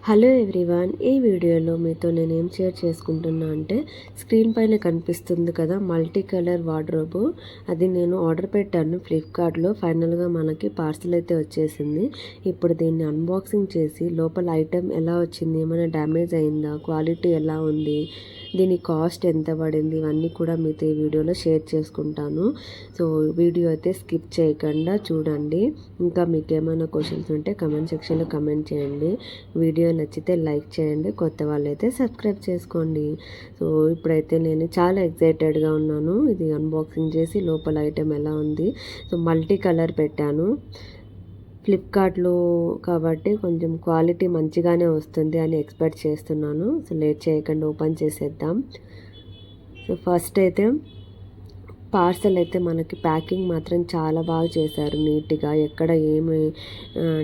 Hello everyone, ఈ వీడియోలో మీతో నేను ఏం షేర్ చేసుకుంటున్నా అంటే స్క్రీన్ పైన కనిపిస్తుంది కదా మల్టీ కలర్ వార్డ్రోబ్. అది నేను ఆర్డర్ పెట్టాను ఫ్లిప్కార్ట్లో. ఫైనల్గా మనకి పార్సల్ అయితే వచ్చేసింది. ఇప్పుడు దీన్ని అన్బాక్సింగ్ చేసి లోపల ఐటెం ఎలా వచ్చింది, ఏమైనా డ్యామేజ్ అయిందా, క్వాలిటీ ఎలా ఉంది, దీని కాస్ట్ ఎంత పడింది, ఇవన్నీ కూడా మీతో ఈ వీడియోలో షేర్ చేసుకుంటాను. సో వీడియో అయితే స్కిప్ చేయకుండా చూడండి. ఇంకా మీకు ఏమైనా క్వశ్చన్స్ ఉంటే కమెంట్ సెక్షన్లో కమెంట్ చేయండి. వీడియో నచ్చితే లైక్ చేయండి, కొత్త వాళ్ళైతే సబ్స్క్రైబ్ చేసుకోండి. సో ఇప్పుడైతే నేను చాలా ఎక్సైటెడ్గా ఉన్నాను ఇది అన్బాక్సింగ్ చేసి లోపల ఐటెం ఎలా ఉంది. సో మల్టీ కలర్ పెట్టాను ఫ్లిప్కార్ట్లో కాబట్టి కొంచెం క్వాలిటీ మంచిగానే వస్తుంది అని ఎక్స్పెక్ట్ చేస్తున్నాను. సో లేట్ చేయకుండా ఓపెన్ చేసేద్దాం. సో ఫస్ట్ అయితే పార్సల్ అయితే మనకి ప్యాకింగ్ మాత్రం చాలా బాగా చేశారు, నీట్గా, ఎక్కడ ఏమి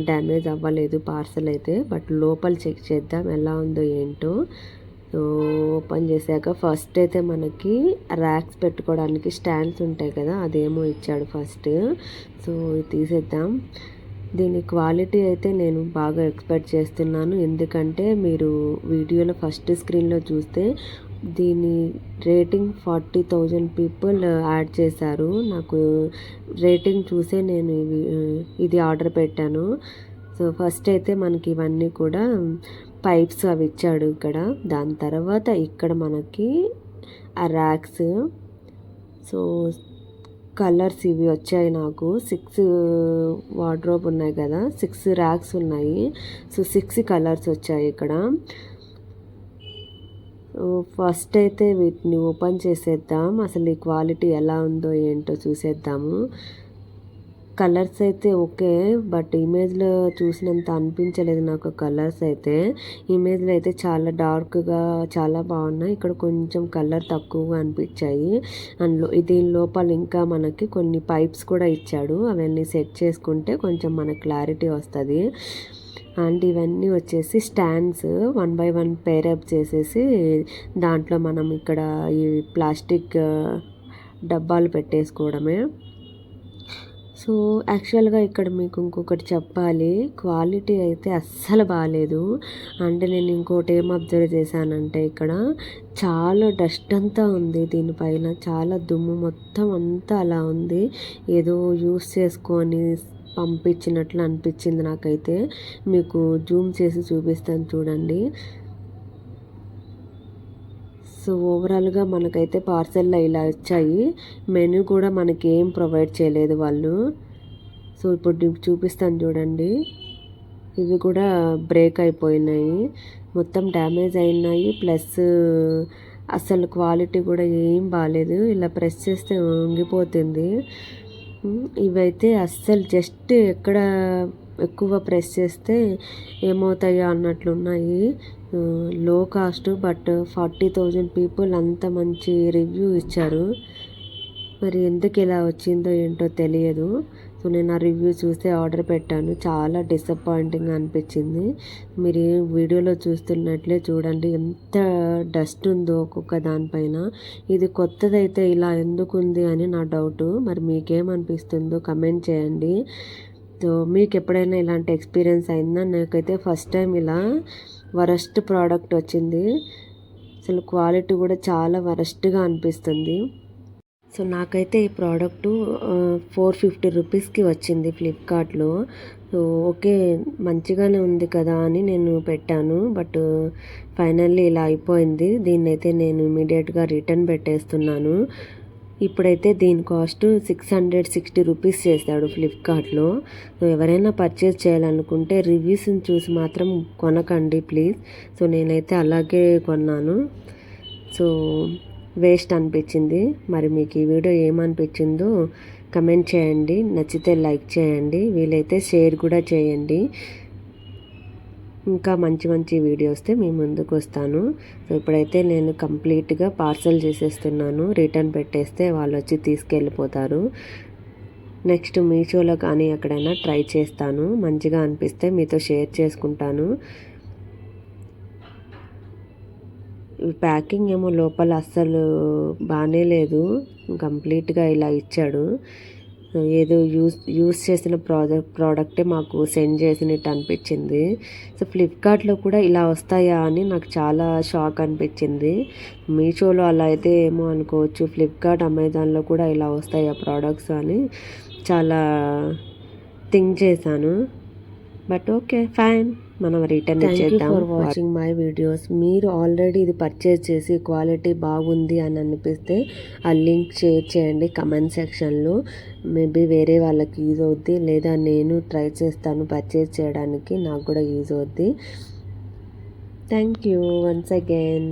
డ్యామేజ్ అవ్వలేదు పార్సల్ అయితే. బట్ లోపల చెక్ చేద్దాం ఎలా ఉందో ఏంటో. సో ఓపెన్ చేశాక ఫస్ట్ అయితే మనకి ర్యాక్స్ పెట్టుకోవడానికి స్టాండ్స్ ఉంటాయి కదా, అదేమో ఇచ్చాడు ఫస్ట్. సో తీసేద్దాం. దీని క్వాలిటీ అయితే నేను బాగా ఎక్స్పెక్ట్ చేస్తున్నాను, ఎందుకంటే మీరు వీడియోలో ఫస్ట్ స్క్రీన్లో చూస్తే దీని రేటింగ్ 40,000 పీపుల్ యాడ్ చేశారు. నాకు రేటింగ్ చూసే నేను ఇది ఆర్డర్ పెట్టాను. సో ఫస్ట్ అయితే మనకి ఇవన్నీ కూడా పైప్స్ అవి ఇచ్చాడు ఇక్కడ. దాని తర్వాత ఇక్కడ మనకి ఆ ర్యాక్స్. సో కలర్స్ ఇవి వచ్చాయి నాకు. 6 వార్డ్రోబ్ ఉన్నాయి కదా, 6 ర్యాక్స్ ఉన్నాయి. సో 6 కలర్స్ వచ్చాయి ఇక్కడ. ఫస్ట్ అయితే వీటిని ఓపెన్ చేసేద్దాం, అసలు ఈ క్వాలిటీ ఎలా ఉందో ఏంటో చూసేద్దాము. కలర్స్ అయితే ఓకే, బట్ ఇమేజ్లో చూసినంత అనిపించలేదు నాకు కలర్స్ అయితే. ఇమేజ్లో అయితే చాలా డార్క్గా చాలా బాగున్నాయి, ఇక్కడ కొంచెం కలర్ తక్కువగా అనిపించాయి. అండ్ దీని లోపల ఇంకా మనకి కొన్ని పైప్స్ కూడా ఇచ్చాడు, అవన్నీ సెట్ చేసుకుంటే కొంచెం మనకు క్లారిటీ వస్తుంది. అండ్ ఇవన్నీ వచ్చేసి స్టాండ్స్ 1 by 1 పేరప్ చేసేసి దాంట్లో మనం ఇక్కడ ఈ ప్లాస్టిక్ డబ్బాలు పెట్టేసుకోవడమే. సో యాక్చువల్గా ఇక్కడ మీకు ఇంకొకటి చెప్పాలి, క్వాలిటీ అయితే అస్సలు బాగాలేదు. అంటే నేను ఇంకోటి ఏం అబ్జర్వ్ చేశానంటే ఇక్కడ చాలా డస్ట్ అంతా ఉంది దీనిపైన, చాలా దుమ్ము మొత్తం అంతా అలా ఉంది, ఏదో యూస్ చేసుకొని పంపించినట్లు అనిపించింది నాకైతే. మీకు జూమ్ చేసి చూపిస్తాను చూడండి. సో ఓవరాల్గా మనకైతే పార్సల్లో ఇలా వచ్చాయి. మెనూ కూడా మనకి ఏం ప్రొవైడ్ చేయలేదు వాళ్ళు. సో ఇప్పుడు చూపిస్తాను చూడండి, ఇవి కూడా బ్రేక్ అయిపోయినాయి, మొత్తం డ్యామేజ్ అయినాయి. ప్లస్ అసలు క్వాలిటీ కూడా ఏం బాగాలేదు, ఇలా ప్రెస్ చేస్తే వంగిపోతుంది. ఇవైతే అస్సలు జస్ట్ ఎక్కడ ఎక్కువ ప్రెస్ చేస్తే ఏమవుతాయో అన్నట్లున్నాయి. లో కాస్ట్, బట్ 40,000 పీపుల్ అంత మంచి రివ్యూ ఇచ్చారు. మరి ఎందుకు ఇలా వచ్చిందో ఏంటో తెలియదు. సో నేను ఆ రివ్యూ చూస్తే ఆర్డర్ పెట్టాను, చాలా డిసప్పాయింటింగ్ అనిపించింది. మీరు వీడియోలో చూస్తున్నట్లే చూడండి ఎంత డస్ట్ ఉందో ఒక్కొక్క దానిపైన. ఇది కొత్తదైతే ఇలా ఎందుకు ఉంది అని నా డౌట్. మరి మీకేమనిపిస్తుందో కమెంట్ చేయండి. సో మీకు ఎప్పుడైనా ఇలాంటి ఎక్స్పీరియన్స్ అయిందా? నాకైతే ఫస్ట్ టైం ఇలా వరస్ట్ ప్రోడక్ట్ వచ్చింది, అసలు క్వాలిటీ కూడా చాలా వరస్ట్గా అనిపిస్తుంది. సో నాకైతే ఈ ప్రోడక్టు 450 రూపీస్కి వచ్చింది ఫ్లిప్కార్ట్లో. సో ఓకే, మంచిగానే ఉంది కదా అని నేను పెట్టాను, బట్ ఫైనల్లీ ఇలా అయిపోయింది. దీన్నైతే నేను ఇమీడియట్గా రిటర్న్ పెట్టేస్తున్నాను. ఇప్పుడైతే దీని కాస్ట్ 660 రూపీస్ చేశాడు ఫ్లిప్కార్ట్లో. సో ఎవరైనా పర్చేస్ చేయాలనుకుంటే రివ్యూస్ని చూసి మాత్రం కొనకండి ప్లీజ్. సో నేనైతే అలాగే కొన్నాను. సో వేస్ట్ అనిపించింది. మరి మీకు ఈ వీడియో ఏమనిపించిందో కమెంట్ చేయండి, నచ్చితే లైక్ చేయండి, వీలైతే షేర్ కూడా చేయండి. ఇంకా మంచి మంచి వీడియోస్తే మీ ముందుకు వస్తాను. సో ఇప్పుడైతే నేను కంప్లీట్గా పార్సల్ చేసేస్తున్నాను, రిటర్న్ పెట్టేస్తే వాళ్ళు వచ్చి తీసుకెళ్ళిపోతారు. నెక్స్ట్ మీషోలో కానీ ఎక్కడైనా ట్రై చేస్తాను, మంచిగా అనిపిస్తే మీతో షేర్ చేసుకుంటాను. ప్యాకింగ్ ఏమో లోపల అస్సలు బాగానే లేదు, కంప్లీట్గా ఇలా ఇచ్చాడు. ఏదో యూస్ చేసిన ప్రోడక్టే మాకు సెండ్ చేసినట్టు అనిపించింది. సో ఫ్లిప్కార్ట్లో కూడా ఇలా వస్తాయా అని నాకు చాలా షాక్ అనిపించింది. మీషోలో అలా అయితే ఏమో అనుకోవచ్చు, ఫ్లిప్కార్ట్ అమెజాన్లో కూడా ఇలా వస్తాయా ప్రోడక్ట్స్ అని చాలా థింక్ చేశాను. బట్ ఓకే ఫైన్, మనం రిటర్న్ ఇచ్చేద్దాం. Thank you for watching my videos. మీరు ఆల్రెడీ ఇది పర్చేస్ చేసి క్వాలిటీ బాగుంది అని అనిపిస్తే ఆ లింక్ షేర్ చేయండి కమెంట్ సెక్షన్లో. మేబీ వేరే వాళ్ళకి యూజ్ అవుద్ది, లేదా నేను ట్రై చేస్తాను పర్చేస్ చేయడానికి, నాకు కూడా యూజ్ అవుద్ది. Thank you once again.